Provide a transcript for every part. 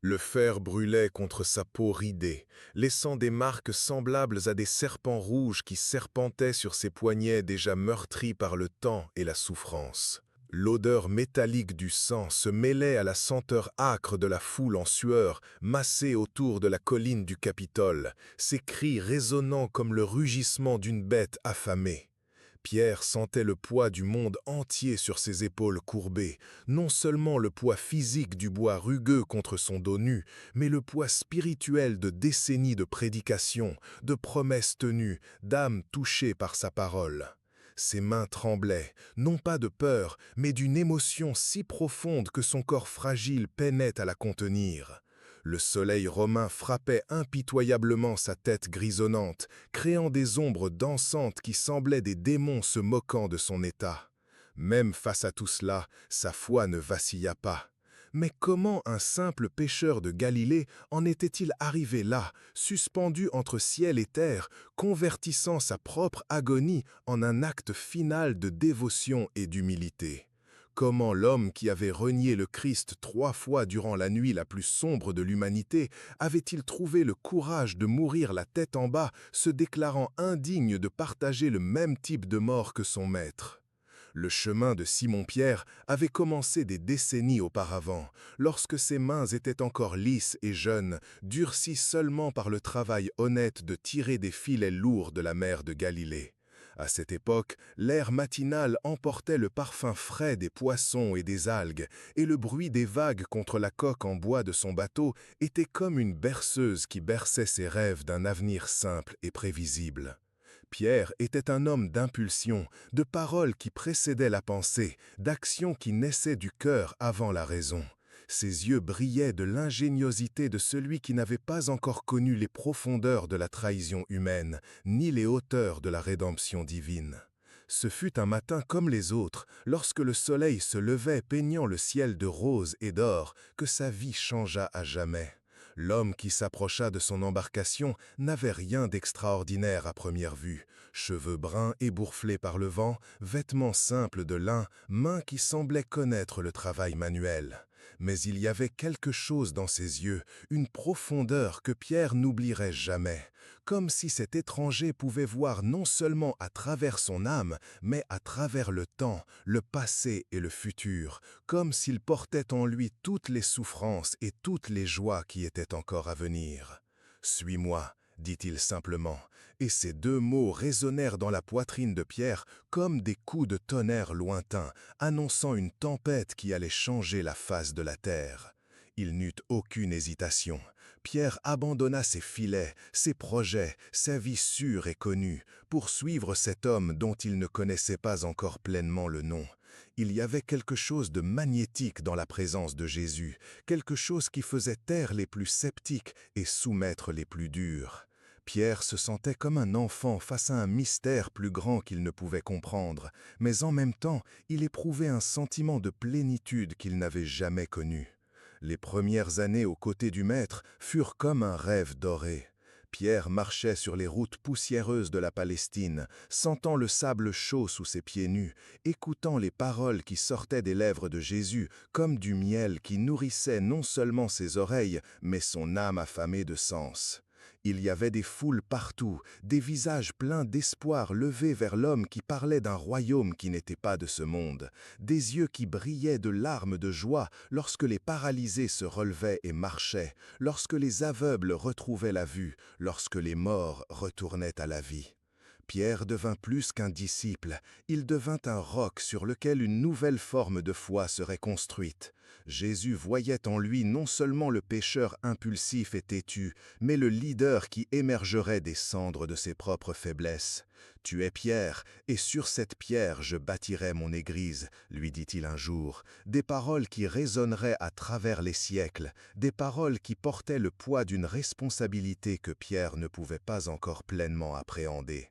Le fer brûlait contre sa peau ridée, laissant des marques semblables à des serpents rouges qui serpentaient sur ses poignets déjà meurtris par le temps et la souffrance. L'odeur métallique du sang se mêlait à la senteur âcre de la foule en sueur, massée autour de la colline du Capitole, ses cris résonnant comme le rugissement d'une bête affamée. Pierre sentait le poids du monde entier sur ses épaules courbées, non seulement le poids physique du bois rugueux contre son dos nu, mais le poids spirituel de décennies de prédications, de promesses tenues, d'âmes touchées par sa parole. Ses mains tremblaient, non pas de peur, mais d'une émotion si profonde que son corps fragile peinait à la contenir. Le soleil romain frappait impitoyablement sa tête grisonnante, créant des ombres dansantes qui semblaient des démons se moquant de son état. Même face à tout cela, sa foi ne vacilla pas. Mais comment un simple pêcheur de Galilée en était-il arrivé là, suspendu entre ciel et terre, convertissant sa propre agonie en un acte final de dévotion et d'humilité? Comment l'homme qui avait renié le Christ 3 fois durant la nuit la plus sombre de l'humanité avait-il trouvé le courage de mourir la tête en bas, se déclarant indigne de partager le même type de mort que son maître? Le chemin de Simon-Pierre avait commencé des décennies auparavant, lorsque ses mains étaient encore lisses et jeunes, durcies seulement par le travail honnête de tirer des filets lourds de la mer de Galilée. À cette époque, l'air matinal emportait le parfum frais des poissons et des algues, et le bruit des vagues contre la coque en bois de son bateau était comme une berceuse qui berçait ses rêves d'un avenir simple et prévisible. Pierre était un homme d'impulsion, de paroles qui précédaient la pensée, d'actions qui naissaient du cœur avant la raison. Ses yeux brillaient de l'ingéniosité de celui qui n'avait pas encore connu les profondeurs de la trahison humaine, ni les hauteurs de la rédemption divine. Ce fut un matin comme les autres, lorsque le soleil se levait peignant le ciel de rose et d'or, que sa vie changea à jamais. L'homme qui s'approcha de son embarcation n'avait rien d'extraordinaire à première vue. Cheveux bruns ébourflés par le vent, vêtements simples de lin, mains qui semblaient connaître le travail manuel. Mais il y avait quelque chose dans ses yeux, une profondeur que Pierre n'oublierait jamais, comme si cet étranger pouvait voir non seulement à travers son âme, mais à travers le temps, le passé et le futur, comme s'il portait en lui toutes les souffrances et toutes les joies qui étaient encore à venir. « Suis-moi », dit-il simplement, et ces 2 mots résonnèrent dans la poitrine de Pierre comme des coups de tonnerre lointains, annonçant une tempête qui allait changer la face de la terre. Il n'eut aucune hésitation. Pierre abandonna ses filets, ses projets, sa vie sûre et connue, pour suivre cet homme dont il ne connaissait pas encore pleinement le nom. Il y avait quelque chose de magnétique dans la présence de Jésus, quelque chose qui faisait taire les plus sceptiques et soumettre les plus durs. Pierre se sentait comme un enfant face à un mystère plus grand qu'il ne pouvait comprendre, mais en même temps, il éprouvait un sentiment de plénitude qu'il n'avait jamais connu. Les premières années aux côtés du Maître furent comme un rêve doré. Pierre marchait sur les routes poussiéreuses de la Palestine, sentant le sable chaud sous ses pieds nus, écoutant les paroles qui sortaient des lèvres de Jésus comme du miel qui nourrissait non seulement ses oreilles, mais son âme affamée de sens. Il y avait des foules partout, des visages pleins d'espoir levés vers l'homme qui parlait d'un royaume qui n'était pas de ce monde, des yeux qui brillaient de larmes de joie lorsque les paralysés se relevaient et marchaient, lorsque les aveugles retrouvaient la vue, lorsque les morts retournaient à la vie. Pierre devint plus qu'un disciple, il devint un roc sur lequel une nouvelle forme de foi serait construite. Jésus voyait en lui non seulement le pécheur impulsif et têtu, mais le leader qui émergerait des cendres de ses propres faiblesses. « Tu es Pierre, et sur cette pierre je bâtirai mon église », lui dit-il un jour, des paroles qui résonneraient à travers les siècles, des paroles qui portaient le poids d'une responsabilité que Pierre ne pouvait pas encore pleinement appréhender.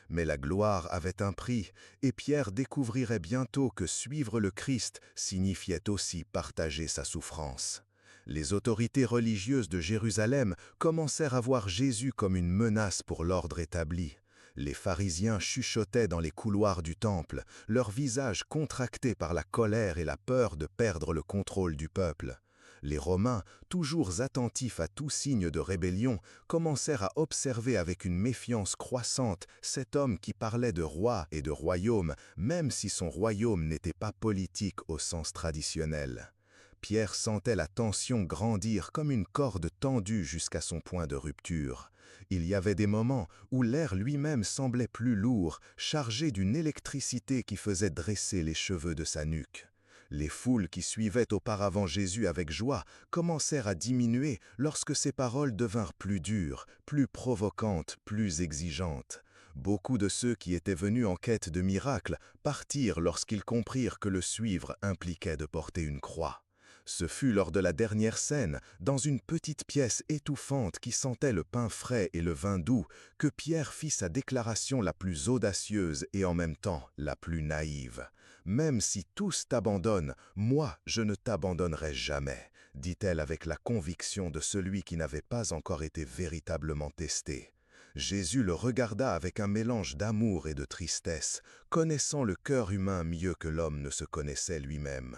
Mais la gloire avait un prix, et Pierre découvrirait bientôt que suivre le Christ signifiait aussi partager sa souffrance. Les autorités religieuses de Jérusalem commencèrent à voir Jésus comme une menace pour l'ordre établi. Les pharisiens chuchotaient dans les couloirs du temple, leurs visages contractés par la colère et la peur de perdre le contrôle du peuple. Les Romains, toujours attentifs à tout signe de rébellion, commencèrent à observer avec une méfiance croissante cet homme qui parlait de roi et de royaume, même si son royaume n'était pas politique au sens traditionnel. Pierre sentait la tension grandir comme une corde tendue jusqu'à son point de rupture. Il y avait des moments où l'air lui-même semblait plus lourd, chargé d'une électricité qui faisait dresser les cheveux de sa nuque. Les foules qui suivaient auparavant Jésus avec joie commencèrent à diminuer lorsque ses paroles devinrent plus dures, plus provocantes, plus exigeantes. Beaucoup de ceux qui étaient venus en quête de miracles partirent lorsqu'ils comprirent que le suivre impliquait de porter une croix. Ce fut lors de la dernière scène, dans une petite pièce étouffante qui sentait le pain frais et le vin doux, que Pierre fit sa déclaration la plus audacieuse et en même temps la plus naïve. « Même si tous t'abandonnent, moi je ne t'abandonnerai jamais », dit-elle avec la conviction de celui qui n'avait pas encore été véritablement testé. Jésus le regarda avec un mélange d'amour et de tristesse, connaissant le cœur humain mieux que l'homme ne se connaissait lui-même.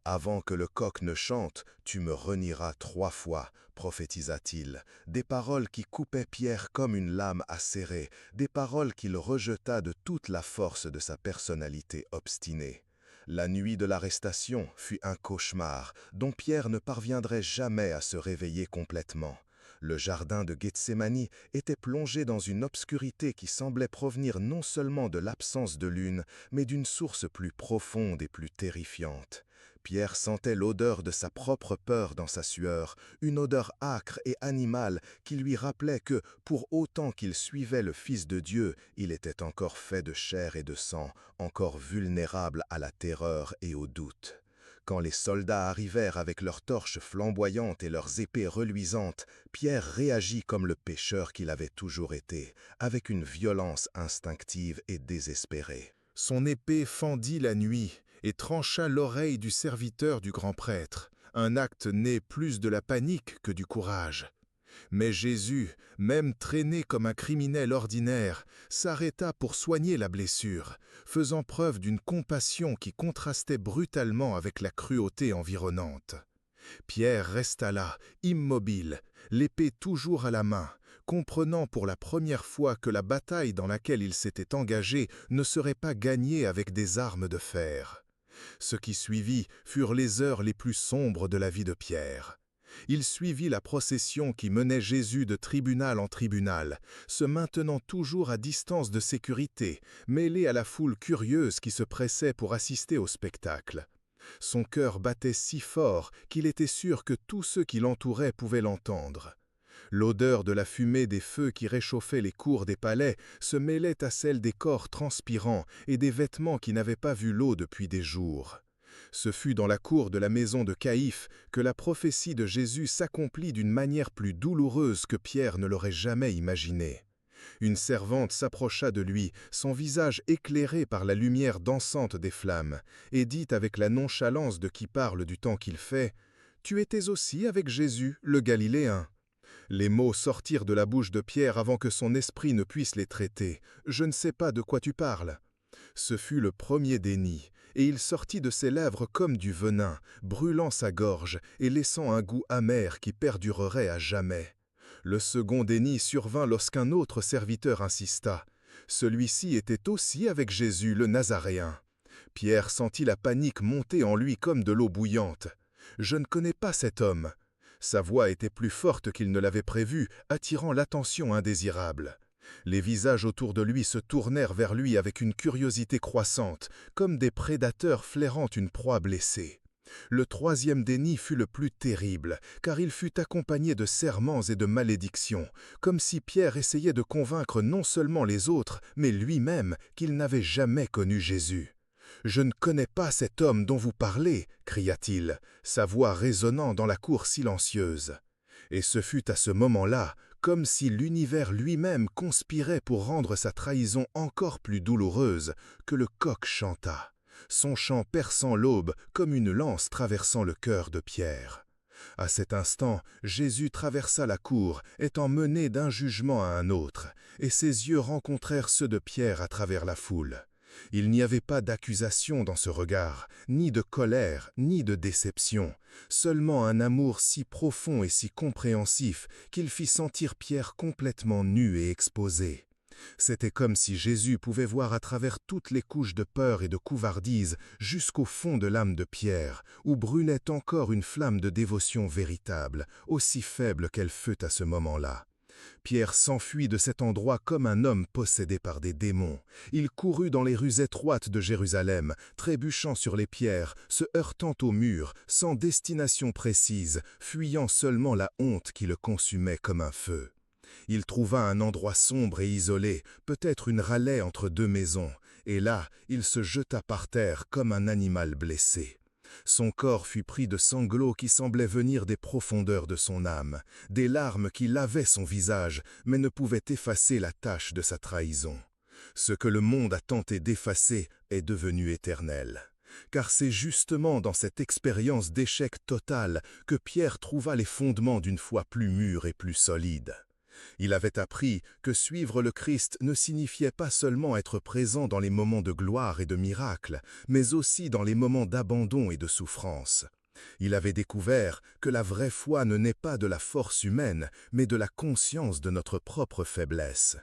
« Avant que le coq ne chante, tu me renieras 3 fois, prophétisa-t-il, des paroles qui coupaient Pierre comme une lame acérée, des paroles qu'il rejeta de toute la force de sa personnalité obstinée. La nuit de l'arrestation fut un cauchemar dont Pierre ne parviendrait jamais à se réveiller complètement. Le jardin de Gethsémani était plongé dans une obscurité qui semblait provenir non seulement de l'absence de lune, mais d'une source plus profonde et plus terrifiante. Pierre sentait l'odeur de sa propre peur dans sa sueur, une odeur âcre et animale qui lui rappelait que, pour autant qu'il suivait le Fils de Dieu, il était encore fait de chair et de sang, encore vulnérable à la terreur et au doute. Quand les soldats arrivèrent avec leurs torches flamboyantes et leurs épées reluisantes, Pierre réagit comme le pécheur qu'il avait toujours été, avec une violence instinctive et désespérée. Son épée fendit la nuit et trancha l'oreille du serviteur du grand prêtre, un acte né plus de la panique que du courage. Mais Jésus, même traîné comme un criminel ordinaire, s'arrêta pour soigner la blessure, faisant preuve d'une compassion qui contrastait brutalement avec la cruauté environnante. Pierre resta là, immobile, l'épée toujours à la main, comprenant pour la première fois que la bataille dans laquelle il s'était engagé ne serait pas gagnée avec des armes de fer. Ce qui suivit furent les heures les plus sombres de la vie de Pierre. Il suivit la procession qui menait Jésus de tribunal en tribunal, se maintenant toujours à distance de sécurité, mêlé à la foule curieuse qui se pressait pour assister au spectacle. Son cœur battait si fort qu'il était sûr que tous ceux qui l'entouraient pouvaient l'entendre. L'odeur de la fumée des feux qui réchauffaient les cours des palais se mêlait à celle des corps transpirants et des vêtements qui n'avaient pas vu l'eau depuis des jours. Ce fut dans la cour de la maison de Caïphe que la prophétie de Jésus s'accomplit d'une manière plus douloureuse que Pierre ne l'aurait jamais imaginé. Une servante s'approcha de lui, son visage éclairé par la lumière dansante des flammes, et dit avec la nonchalance de qui parle du temps qu'il fait « Tu étais aussi avec Jésus, le Galiléen ». Les mots sortirent de la bouche de Pierre avant que son esprit ne puisse les traiter. « Je ne sais pas de quoi tu parles ». Ce fut le premier déni, et il sortit de ses lèvres comme du venin, brûlant sa gorge et laissant un goût amer qui perdurerait à jamais. Le second déni survint lorsqu'un autre serviteur insista. Celui-ci était aussi avec Jésus, le Nazaréen. Pierre sentit la panique monter en lui comme de l'eau bouillante. « Je ne connais pas cet homme ». Sa voix était plus forte qu'il ne l'avait prévu, attirant l'attention indésirable. Les visages autour de lui se tournèrent vers lui avec une curiosité croissante, comme des prédateurs flairant une proie blessée. Le troisième déni fut le plus terrible, car il fut accompagné de serments et de malédictions, comme si Pierre essayait de convaincre non seulement les autres, mais lui-même qu'il n'avait jamais connu Jésus. « Je ne connais pas cet homme dont vous parlez » cria-t-il, sa voix résonnant dans la cour silencieuse. Et ce fut à ce moment-là, comme si l'univers lui-même conspirait pour rendre sa trahison encore plus douloureuse, que le coq chanta, son chant perçant l'aube comme une lance traversant le cœur de Pierre. À cet instant, Jésus traversa la cour, étant mené d'un jugement à un autre, et ses yeux rencontrèrent ceux de Pierre à travers la foule. Il n'y avait pas d'accusation dans ce regard, ni de colère, ni de déception, seulement un amour si profond et si compréhensif qu'il fit sentir Pierre complètement nu et exposé. C'était comme si Jésus pouvait voir à travers toutes les couches de peur et de couvardise jusqu'au fond de l'âme de Pierre, où brûlait encore une flamme de dévotion véritable, aussi faible qu'elle fut à ce moment-là. Pierre s'enfuit de cet endroit comme un homme possédé par des démons. Il courut dans les rues étroites de Jérusalem, trébuchant sur les pierres, se heurtant aux murs, sans destination précise, fuyant seulement la honte qui le consumait comme un feu. Il trouva un endroit sombre et isolé, peut-être une rallée entre deux maisons, et là, il se jeta par terre comme un animal blessé. Son corps fut pris de sanglots qui semblaient venir des profondeurs de son âme, des larmes qui lavaient son visage, mais ne pouvaient effacer la tache de sa trahison. Ce que le monde a tenté d'effacer est devenu éternel. Car c'est justement dans cette expérience d'échec total que Pierre trouva les fondements d'une foi plus mûre et plus solide. Il avait appris que suivre le Christ ne signifiait pas seulement être présent dans les moments de gloire et de miracle, mais aussi dans les moments d'abandon et de souffrance. Il avait découvert que la vraie foi ne naît pas de la force humaine, mais de la conscience de notre propre faiblesse.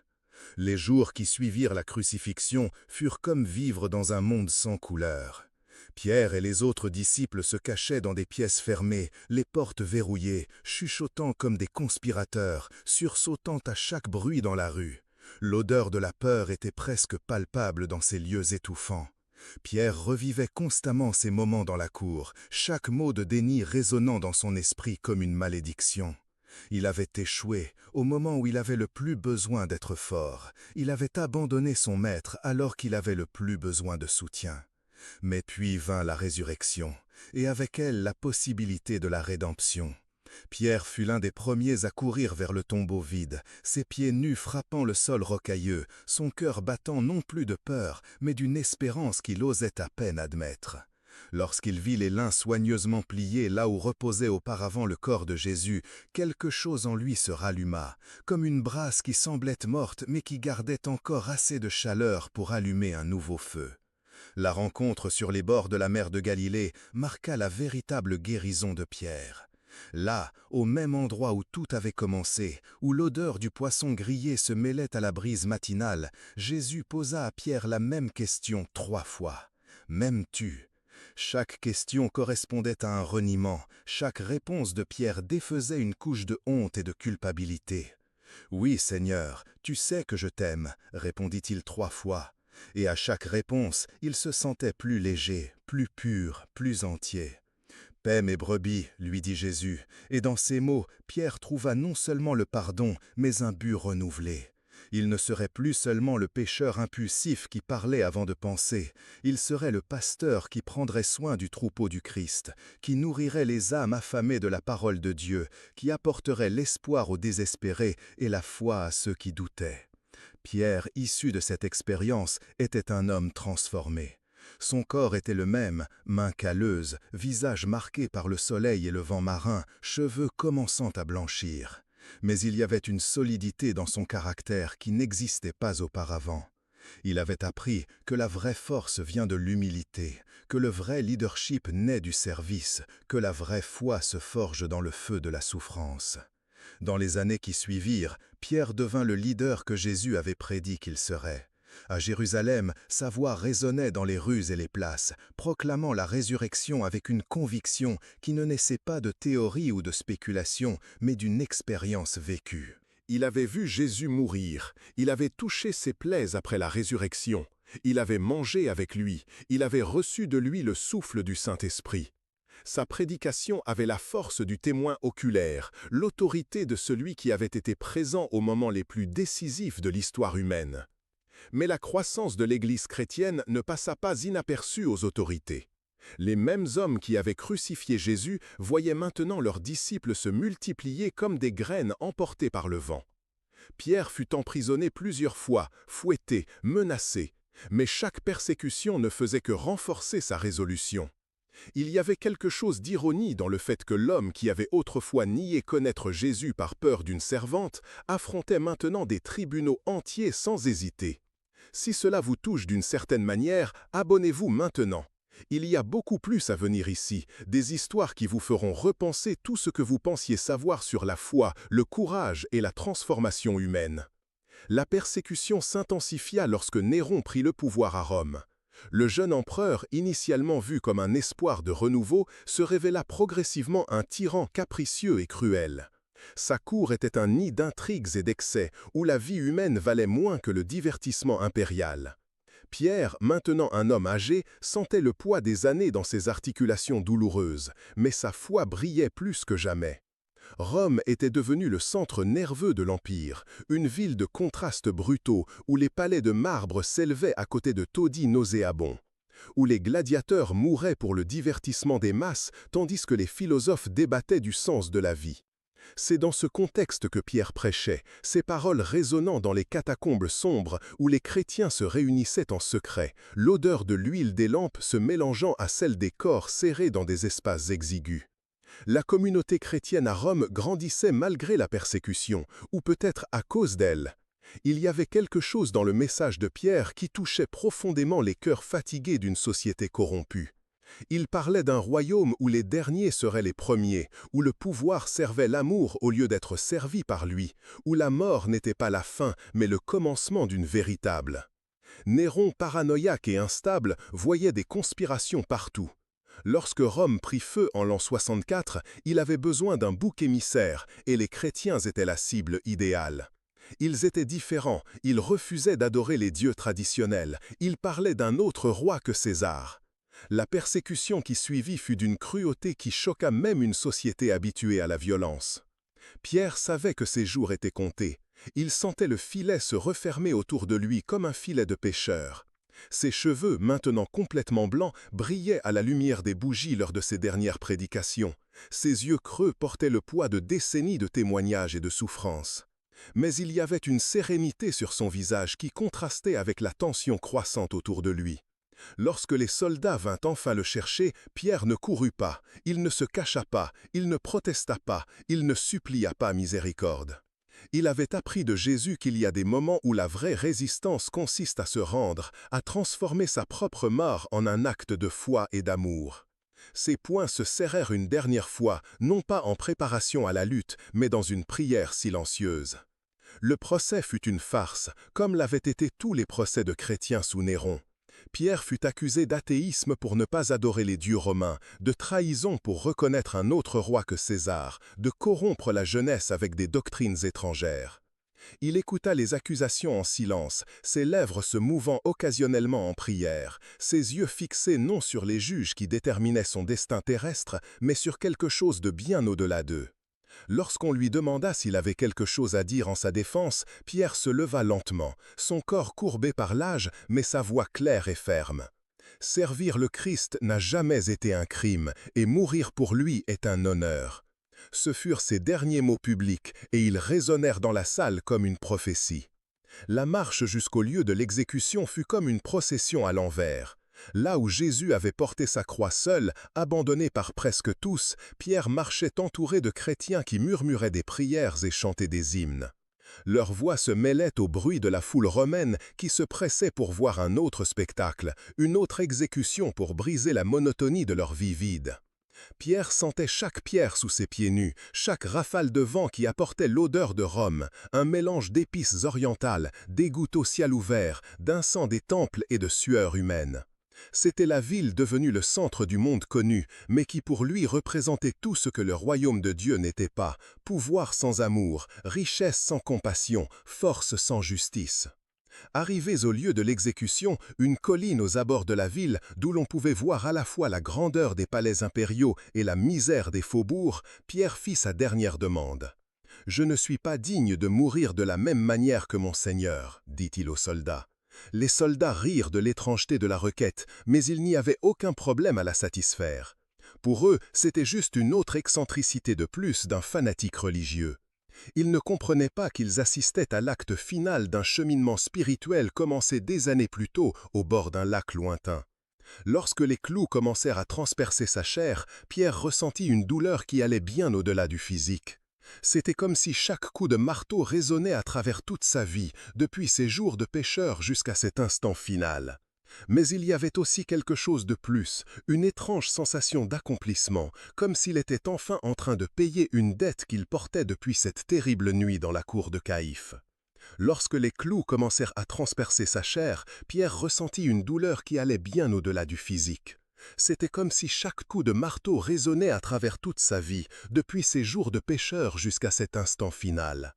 Les jours qui suivirent la crucifixion furent comme vivre dans un monde sans couleur. Pierre et les autres disciples se cachaient dans des pièces fermées, les portes verrouillées, chuchotant comme des conspirateurs, sursautant à chaque bruit dans la rue. L'odeur de la peur était presque palpable dans ces lieux étouffants. Pierre revivait constamment ces moments dans la cour, chaque mot de déni résonnant dans son esprit comme une malédiction. Il avait échoué au moment où il avait le plus besoin d'être fort. Il avait abandonné son maître alors qu'il avait le plus besoin de soutien. Mais puis vint la résurrection, et avec elle la possibilité de la rédemption. Pierre fut l'un des premiers à courir vers le tombeau vide, ses pieds nus frappant le sol rocailleux, son cœur battant non plus de peur, mais d'une espérance qu'il osait à peine admettre. Lorsqu'il vit les lins soigneusement pliés là où reposait auparavant le corps de Jésus, quelque chose en lui se ralluma, comme une brasse qui semblait morte mais qui gardait encore assez de chaleur pour allumer un nouveau feu. La rencontre sur les bords de la mer de Galilée marqua la véritable guérison de Pierre. Là, au même endroit où tout avait commencé, où l'odeur du poisson grillé se mêlait à la brise matinale, Jésus posa à Pierre la même question 3 fois. « M'aimes-tu » Chaque question correspondait à un reniement, chaque réponse de Pierre défaisait une couche de honte et de culpabilité. « Oui, Seigneur, tu sais que je t'aime » répondit-il 3 fois. Et à chaque réponse, il se sentait plus léger, plus pur, plus entier. « Paix mes brebis » lui dit Jésus, et dans ces mots, Pierre trouva non seulement le pardon, mais un but renouvelé. Il ne serait plus seulement le pécheur impulsif qui parlait avant de penser, il serait le pasteur qui prendrait soin du troupeau du Christ, qui nourrirait les âmes affamées de la parole de Dieu, qui apporterait l'espoir aux désespérés et la foi à ceux qui doutaient. Pierre, issu de cette expérience, était un homme transformé. Son corps était le même, mains calleuses, visage marqué par le soleil et le vent marin, cheveux commençant à blanchir. Mais il y avait une solidité dans son caractère qui n'existait pas auparavant. Il avait appris que la vraie force vient de l'humilité, que le vrai leadership naît du service, que la vraie foi se forge dans le feu de la souffrance. Dans les années qui suivirent, Pierre devint le leader que Jésus avait prédit qu'il serait. À Jérusalem, sa voix résonnait dans les rues et les places, proclamant la résurrection avec une conviction qui ne naissait pas de théorie ou de spéculation, mais d'une expérience vécue. Il avait vu Jésus mourir, il avait touché ses plaies après la résurrection, il avait mangé avec lui, il avait reçu de lui le souffle du Saint-Esprit. Sa prédication avait la force du témoin oculaire, l'autorité de celui qui avait été présent aux moments les plus décisifs de l'histoire humaine. Mais la croissance de l'Église chrétienne ne passa pas inaperçue aux autorités. Les mêmes hommes qui avaient crucifié Jésus voyaient maintenant leurs disciples se multiplier comme des graines emportées par le vent. Pierre fut emprisonné plusieurs fois, fouetté, menacé, mais chaque persécution ne faisait que renforcer sa résolution. Il y avait quelque chose d'ironie dans le fait que l'homme qui avait autrefois nié connaître Jésus par peur d'une servante affrontait maintenant des tribunaux entiers sans hésiter. Si cela vous touche d'une certaine manière, abonnez-vous maintenant. Il y a beaucoup plus à venir ici, des histoires qui vous feront repenser tout ce que vous pensiez savoir sur la foi, le courage et la transformation humaine. La persécution s'intensifia lorsque Néron prit le pouvoir à Rome. Le jeune empereur, initialement vu comme un espoir de renouveau, se révéla progressivement un tyran capricieux et cruel. Sa cour était un nid d'intrigues et d'excès, où la vie humaine valait moins que le divertissement impérial. Pierre, maintenant un homme âgé, sentait le poids des années dans ses articulations douloureuses, mais sa foi brillait plus que jamais. Rome était devenue le centre nerveux de l'Empire, une ville de contrastes brutaux où les palais de marbre s'élevaient à côté de taudis nauséabonds, où les gladiateurs mouraient pour le divertissement des masses tandis que les philosophes débattaient du sens de la vie. C'est dans ce contexte que Pierre prêchait, ses paroles résonnant dans les catacombes sombres où les chrétiens se réunissaient en secret, l'odeur de l'huile des lampes se mélangeant à celle des corps serrés dans des espaces exigus. La communauté chrétienne à Rome grandissait malgré la persécution, ou peut-être à cause d'elle. Il y avait quelque chose dans le message de Pierre qui touchait profondément les cœurs fatigués d'une société corrompue. Il parlait d'un royaume où les derniers seraient les premiers, où le pouvoir servait l'amour au lieu d'être servi par lui, où la mort n'était pas la fin, mais le commencement d'une véritable. Néron, paranoïaque et instable, voyait des conspirations partout. Lorsque Rome prit feu en l'an 64, il avait besoin d'un bouc émissaire, et les chrétiens étaient la cible idéale. Ils étaient différents, ils refusaient d'adorer les dieux traditionnels, ils parlaient d'un autre roi que César. La persécution qui suivit fut d'une cruauté qui choqua même une société habituée à la violence. Pierre savait que ses jours étaient comptés. Il sentait le filet se refermer autour de lui comme un filet de pêcheur. Ses cheveux, maintenant complètement blancs, brillaient à la lumière des bougies lors de ses dernières prédications. Ses yeux creux portaient le poids de décennies de témoignages et de souffrances. Mais il y avait une sérénité sur son visage qui contrastait avec la tension croissante autour de lui. Lorsque les soldats vinrent enfin le chercher, Pierre ne courut pas, il ne se cacha pas, il ne protesta pas, il ne supplia pas miséricorde. Il avait appris de Jésus qu'il y a des moments où la vraie résistance consiste à se rendre, à transformer sa propre mort en un acte de foi et d'amour. Ses poings se serrèrent une dernière fois, non pas en préparation à la lutte, mais dans une prière silencieuse. Le procès fut une farce, comme l'avaient été tous les procès de chrétiens sous Néron. Pierre fut accusé d'athéisme pour ne pas adorer les dieux romains, de trahison pour reconnaître un autre roi que César, de corrompre la jeunesse avec des doctrines étrangères. Il écouta les accusations en silence, ses lèvres se mouvant occasionnellement en prière, ses yeux fixés non sur les juges qui déterminaient son destin terrestre, mais sur quelque chose de bien au-delà d'eux. Lorsqu'on lui demanda s'il avait quelque chose à dire en sa défense, Pierre se leva lentement, son corps courbé par l'âge, mais sa voix claire et ferme. Servir le Christ n'a jamais été un crime, et mourir pour lui est un honneur. Ce furent ses derniers mots publics, et ils résonnèrent dans la salle comme une prophétie. La marche jusqu'au lieu de l'exécution fut comme une procession à l'envers. Là où Jésus avait porté sa croix seul, abandonné par presque tous, Pierre marchait entouré de chrétiens qui murmuraient des prières et chantaient des hymnes. Leurs voix se mêlaient au bruit de la foule romaine qui se pressait pour voir un autre spectacle, une autre exécution pour briser la monotonie de leur vie vide. Pierre sentait chaque pierre sous ses pieds nus, chaque rafale de vent qui apportait l'odeur de Rome, un mélange d'épices orientales, d'égouts au ciel ouvert, d'encens des temples et de sueur humaine. C'était la ville devenue le centre du monde connu, mais qui pour lui représentait tout ce que le royaume de Dieu n'était pas, pouvoir sans amour, richesse sans compassion, force sans justice. Arrivés au lieu de l'exécution, une colline aux abords de la ville, d'où l'on pouvait voir à la fois la grandeur des palais impériaux et la misère des faubourgs, Pierre fit sa dernière demande. « Je ne suis pas digne de mourir de la même manière que mon Seigneur, » dit-il aux soldats. Les soldats rirent de l'étrangeté de la requête, mais il n'y avait aucun problème à la satisfaire. Pour eux, c'était juste une autre excentricité de plus d'un fanatique religieux. Ils ne comprenaient pas qu'ils assistaient à l'acte final d'un cheminement spirituel commencé des années plus tôt au bord d'un lac lointain. Lorsque les clous commencèrent à transpercer sa chair, Pierre ressentit une douleur qui allait bien au-delà du physique. C'était comme si chaque coup de marteau résonnait à travers toute sa vie, depuis ses jours de pêcheur jusqu'à cet instant final. Mais il y avait aussi quelque chose de plus, une étrange sensation d'accomplissement, comme s'il était enfin en train de payer une dette qu'il portait depuis cette terrible nuit dans la cour de Caïphe. Lorsque les clous commencèrent à transpercer sa chair, Pierre ressentit une douleur qui allait bien au-delà du physique. C'était comme si chaque coup de marteau résonnait à travers toute sa vie, depuis ses jours de pêcheur jusqu'à cet instant final.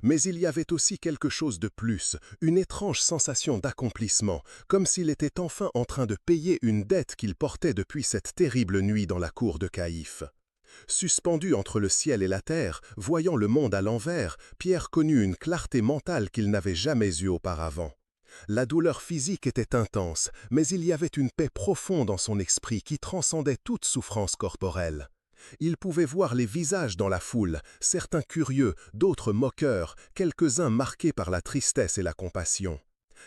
Mais il y avait aussi quelque chose de plus, une étrange sensation d'accomplissement, comme s'il était enfin en train de payer une dette qu'il portait depuis cette terrible nuit dans la cour de Caïphe. Suspendu entre le ciel et la terre, voyant le monde à l'envers, Pierre connut une clarté mentale qu'il n'avait jamais eue auparavant. La douleur physique était intense, mais il y avait une paix profonde en son esprit qui transcendait toute souffrance corporelle. Il pouvait voir les visages dans la foule, certains curieux, d'autres moqueurs, quelques-uns marqués par la tristesse et la compassion.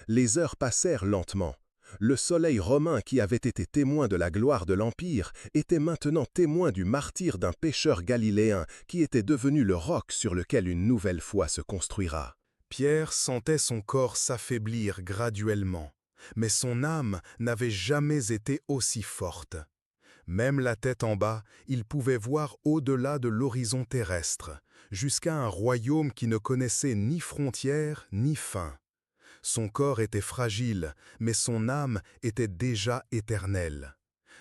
Les heures passèrent lentement. Le soleil romain qui avait été témoin de la gloire de l'Empire était maintenant témoin du martyre d'un pêcheur galiléen qui était devenu le roc sur lequel une nouvelle foi se construira. Pierre sentait son corps s'affaiblir graduellement, mais son âme n'avait jamais été aussi forte. Même la tête en bas, il pouvait voir au-delà de l'horizon terrestre, jusqu'à un royaume qui ne connaissait ni frontières ni fin. Son corps était fragile, mais son âme était déjà éternelle.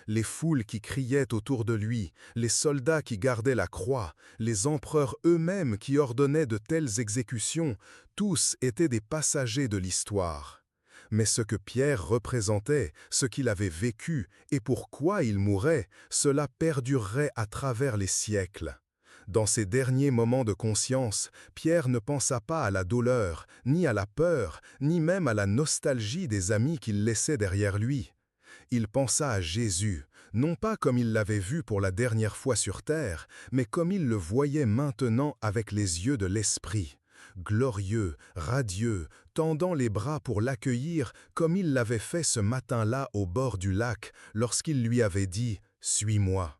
Les foules qui criaient autour de lui, les soldats qui gardaient la croix, les empereurs eux-mêmes qui ordonnaient de telles exécutions, tous étaient des passagers de l'histoire. Mais ce que Pierre représentait, ce qu'il avait vécu et pourquoi il mourait, cela perdurerait à travers les siècles. Dans ces derniers moments de conscience, Pierre ne pensa pas à la douleur, ni à la peur, ni même à la nostalgie des amis qu'il laissait derrière lui. Il pensa à Jésus, non pas comme il l'avait vu pour la dernière fois sur terre, mais comme il le voyait maintenant avec les yeux de l'Esprit. Glorieux, radieux, tendant les bras pour l'accueillir comme il l'avait fait ce matin-là au bord du lac lorsqu'il lui avait dit « Suis-moi ».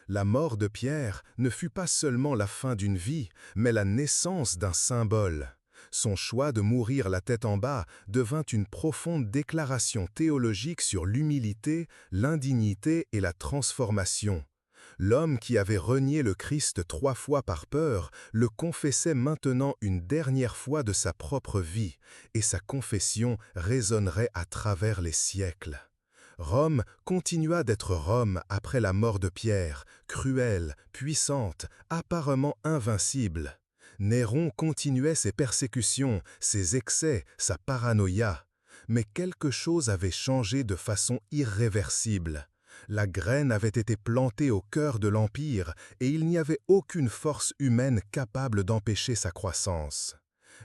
La mort de Pierre ne fut pas seulement la fin d'une vie, mais la naissance d'un symbole. Son choix de mourir la tête en bas devint une profonde déclaration théologique sur l'humilité, l'indignité et la transformation. L'homme qui avait renié le Christ 3 fois par peur le confessait maintenant une dernière fois de sa propre vie, et sa confession résonnerait à travers les siècles. Rome continua d'être Rome après la mort de Pierre, cruelle, puissante, apparemment invincible. Néron continuait ses persécutions, ses excès, sa paranoïa. Mais quelque chose avait changé de façon irréversible. La graine avait été plantée au cœur de l'Empire et il n'y avait aucune force humaine capable d'empêcher sa croissance.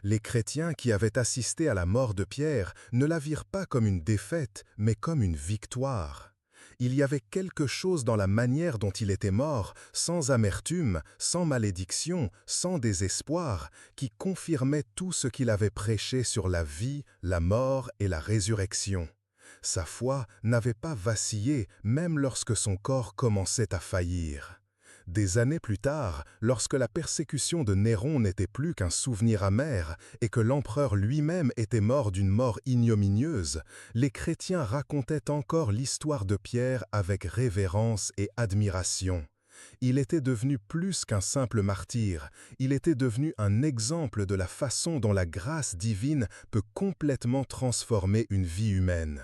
Les chrétiens qui avaient assisté à la mort de Pierre ne la virent pas comme une défaite, mais comme une victoire. Il y avait quelque chose dans la manière dont il était mort, sans amertume, sans malédiction, sans désespoir, qui confirmait tout ce qu'il avait prêché sur la vie, la mort et la résurrection. Sa foi n'avait pas vacillé même lorsque son corps commençait à faillir. Des années plus tard, lorsque la persécution de Néron n'était plus qu'un souvenir amer et que l'empereur lui-même était mort d'une mort ignominieuse, les chrétiens racontaient encore l'histoire de Pierre avec révérence et admiration. Il était devenu plus qu'un simple martyr, il était devenu un exemple de la façon dont la grâce divine peut complètement transformer une vie humaine.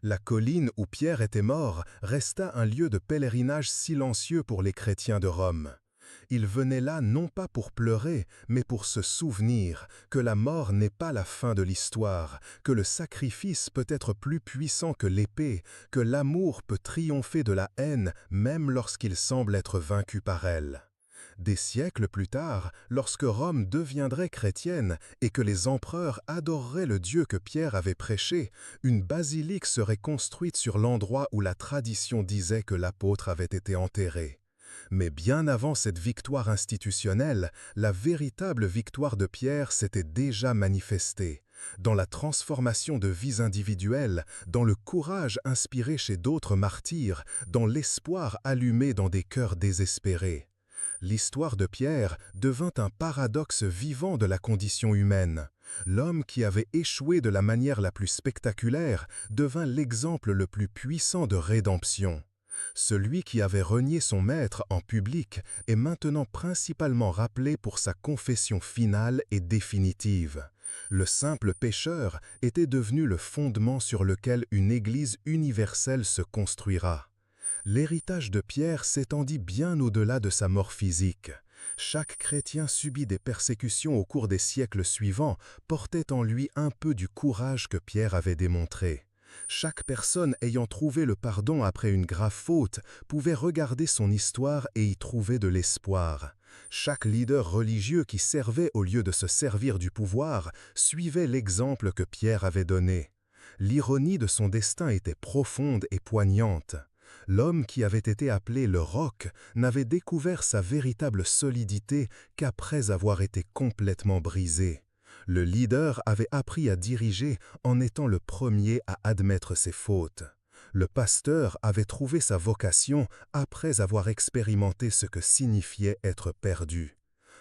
La colline où Pierre était mort resta un lieu de pèlerinage silencieux pour les chrétiens de Rome. Ils venaient là non pas pour pleurer, mais pour se souvenir que la mort n'est pas la fin de l'histoire, que le sacrifice peut être plus puissant que l'épée, que l'amour peut triompher de la haine même lorsqu'il semble être vaincu par elle. Des siècles plus tard, lorsque Rome deviendrait chrétienne et que les empereurs adoreraient le Dieu que Pierre avait prêché, une basilique serait construite sur l'endroit où la tradition disait que l'apôtre avait été enterré. Mais bien avant cette victoire institutionnelle, la véritable victoire de Pierre s'était déjà manifestée, dans la transformation de vies individuelles, dans le courage inspiré chez d'autres martyrs, dans l'espoir allumé dans des cœurs désespérés. L'histoire de Pierre devint un paradoxe vivant de la condition humaine. L'homme qui avait échoué de la manière la plus spectaculaire devint l'exemple le plus puissant de rédemption. Celui qui avait renié son maître en public est maintenant principalement rappelé pour sa confession finale et définitive. Le simple pécheur était devenu le fondement sur lequel une Église universelle se construira. L'héritage de Pierre s'étendit bien au-delà de sa mort physique. Chaque chrétien subit des persécutions au cours des siècles suivants, portait en lui un peu du courage que Pierre avait démontré. Chaque personne ayant trouvé le pardon après une grave faute pouvait regarder son histoire et y trouver de l'espoir. Chaque leader religieux qui servait au lieu de se servir du pouvoir suivait l'exemple que Pierre avait donné. L'ironie de son destin était profonde et poignante. L'homme qui avait été appelé le roc n'avait découvert sa véritable solidité qu'après avoir été complètement brisé. Le leader avait appris à diriger en étant le premier à admettre ses fautes. Le pasteur avait trouvé sa vocation après avoir expérimenté ce que signifiait être perdu.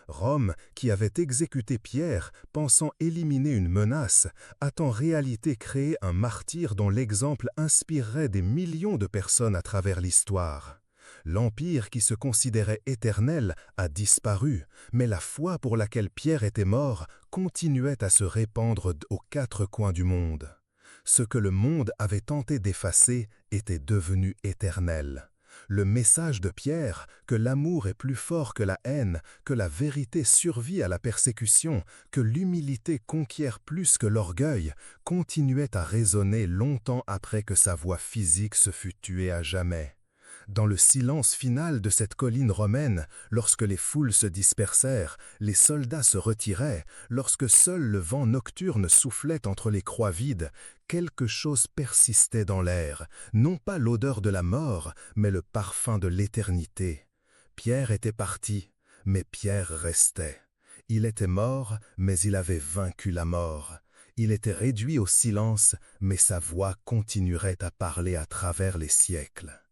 Rome, qui avait exécuté Pierre, pensant éliminer une menace, a en réalité créé un martyr dont l'exemple inspirerait des millions de personnes à travers l'histoire. L'empire qui se considérait éternel a disparu, mais la foi pour laquelle Pierre était mort continuait à se répandre aux quatre coins du monde. Ce que le monde avait tenté d'effacer était devenu éternel. Le message de Pierre, que l'amour est plus fort que la haine, que la vérité survit à la persécution, que l'humilité conquiert plus que l'orgueil, continuait à résonner longtemps après que sa voix physique se fût tuée à jamais. Dans le silence final de cette colline romaine, lorsque les foules se dispersèrent, les soldats se retiraient, lorsque seul le vent nocturne soufflait entre les croix vides, quelque chose persistait dans l'air, non pas l'odeur de la mort, mais le parfum de l'éternité. Pierre était parti, mais Pierre restait. Il était mort, mais il avait vaincu la mort. Il était réduit au silence, mais sa voix continuerait à parler à travers les siècles.